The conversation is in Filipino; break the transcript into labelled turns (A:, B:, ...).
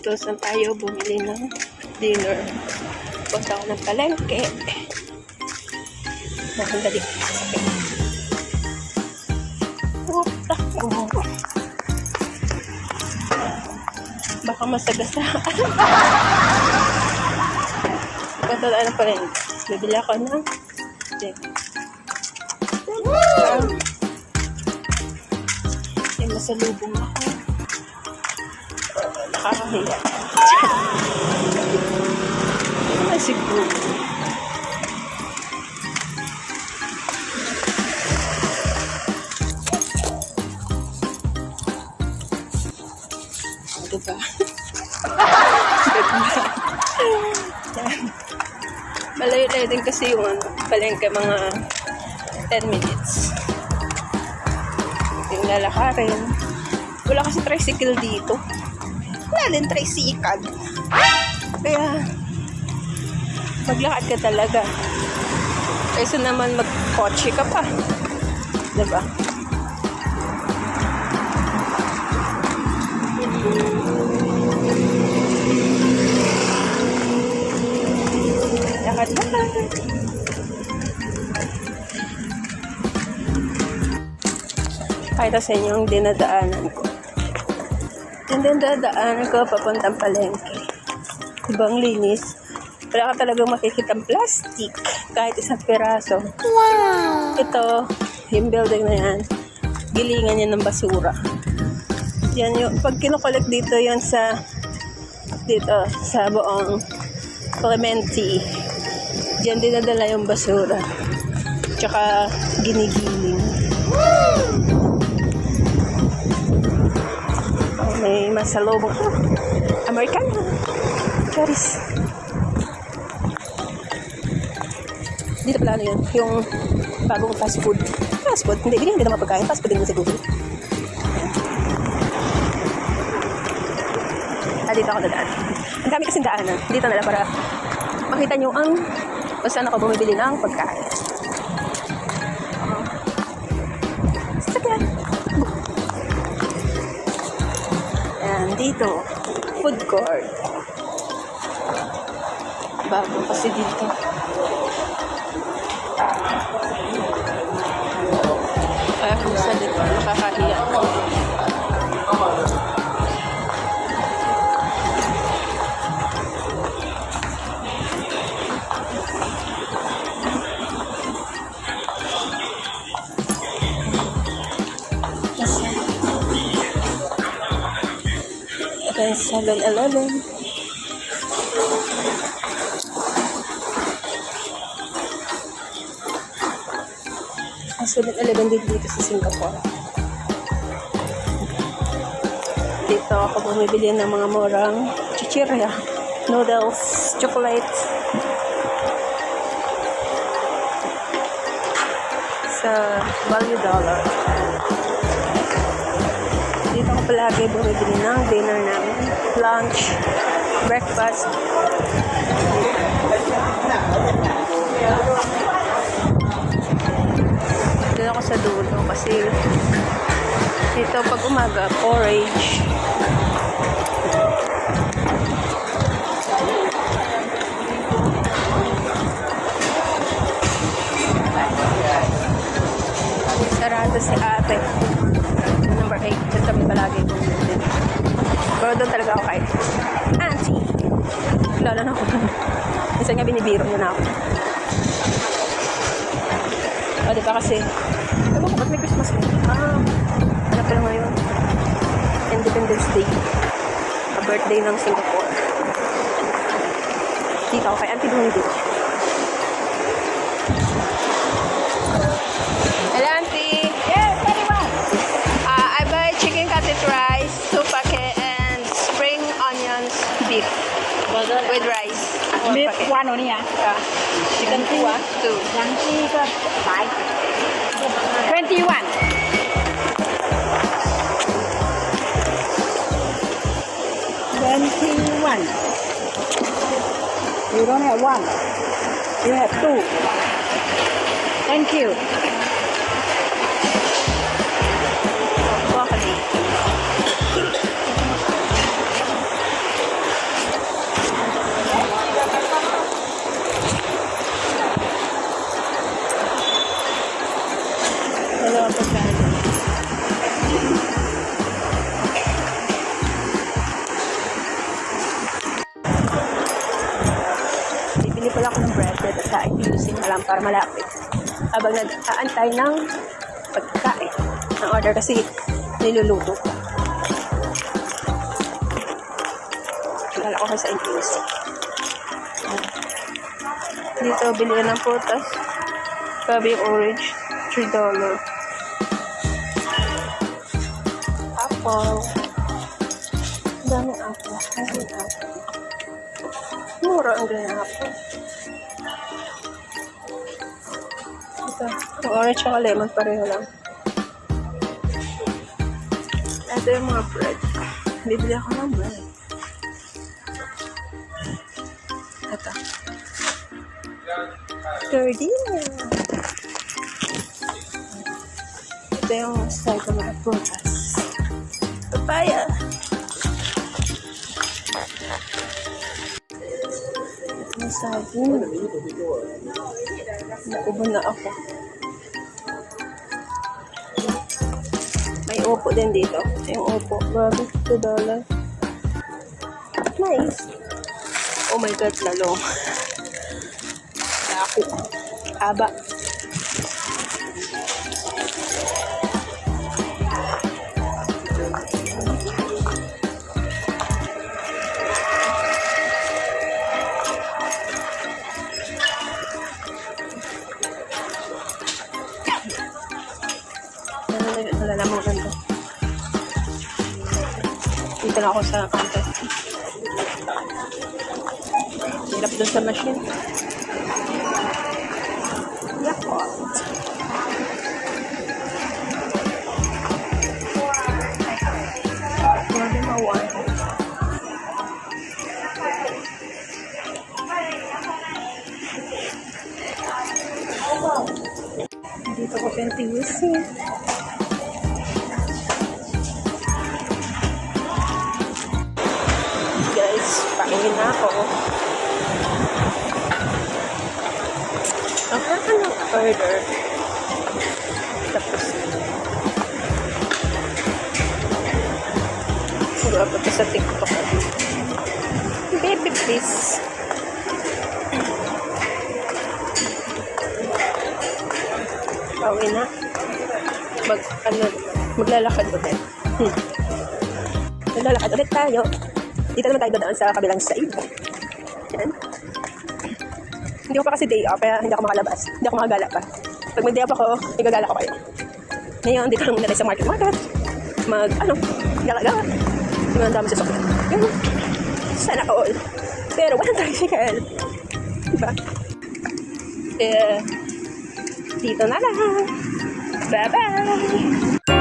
A: dito, saan tayo bumili ng dinner. Punta ako ng palengke. Nakandali. Baka masagasaan. Punta tayo ng palengke. Bibili ako ng masalubong ako. Nakakahiya. Ay, siguro. Diba? Malayo-layo din kasi yung palengke, mga 10 minutes. Yung lalakarin. Wala kasi tricycle dito. Wala din tricycle. Kaya maglakad ka talaga. Kaysa naman mag-kotse ka pa. Diba? Lakad-lakad. Kahit sa inyo yung dinadaanan ko. Yung dinadaanan ko papuntang palengke. Ibang linis. Wala ka talagang makikitang plastic. Kahit isang piraso. Wow! Ito, yung building na yan, gilingan yan ng basura. Yan yung, pag kinukolekt dito yan sa, dito, sa buong Clementi. Diyan dinadala yung basura. Tsaka ginigiling. May masalubong. American. Charis. Dito pala yun. Yung bagong fast food. Fast food? Hindi naman pagkain. Fast food din mo siguro. Dito ako dadaan. Ang dami kasing daanan. Dito na lang para makita nyo ang kung saan ako bumibili ng pagkain. Sakyan. Dito, food court. Bago kasi dito. Kaya kung sa dito, nakakahiya. Ito 7-Eleven. Ang 7-Eleven din dito sa Singapore. Dito ako bumibili ng mga murang chichirya, noodles, chocolate. Sa Value Dollar. Dito ako palagi bumibili ng dinner namin. Lunch, breakfast. Dito ako sa dulo kasi dito pag umaga, porridge. Sarado si ate. Number 8. Diyan kami palagi bumibili. Pero doon talaga ako kay auntie. Lalo na ako. Minsan nga binibiro niya na ako. O, diba kasi, ewan ko, ba't may Christmas Day? Ano pala ngayon? Independence Day. A birthday ng Singapore. Dito ako kay auntie bumibili. Hello, auntie.
B: Yes, very well.
A: I buy chicken cutlet rice, 2 packet, and spring onions beef with rice.
B: Beef one only, yeah.
A: Chicken 2, 2.
B: 2个白 21. 21. You don't have one. You have two. Thank you.
A: Broccoli. pagkain. Bibili pala ako ng bread at kain pinusin na lang para malapit. Habang nag-aantay ng pagkain. Ang order kasi niluluto pa. Nagala ko sa NTUC. Dito, bili ng putas. Grabe yung orange. $3. Apple. Ang daming apple. Ang daming apple. Mura ang ganyan apple. Ito. Ang orange at lemon pareho lang. Ito yung mga bread. Bibili ako ng bread. Ito. Gardenia. Ito yung style ko mga prutas. Papaya. Ito yung saging. Naubo na ako. May upo din dito. Yung upo. Grabe, $2. Nice. Oh my God, lalo. Ako. Aba. Nalalaman ko ganito. Dito na ako sa counter. Hirap doon sa machine. Yakot. Grabe mawan. Dito ko sa NTUC. Guys, paingin na ako. Ako na ng order. Tapos siguro pa ito sa TikTok. Baby, please. Pauwi na. Maglalakad ulit. Maglalakad ulit tayo. Dito naman tayo dadaan sa kabilang side. Yan. Hindi ko pa kasi day off, kaya hindi ako makalabas. Hindi ako makagala pa. Pag may day off ako, igagala ko kayo. Ngayon, dito lang muna tayo sa market. Gala-gala. Ang dami sa sokyan. Sana all. Pero walang tricycle. Diba? Dito na lang. Bye-bye!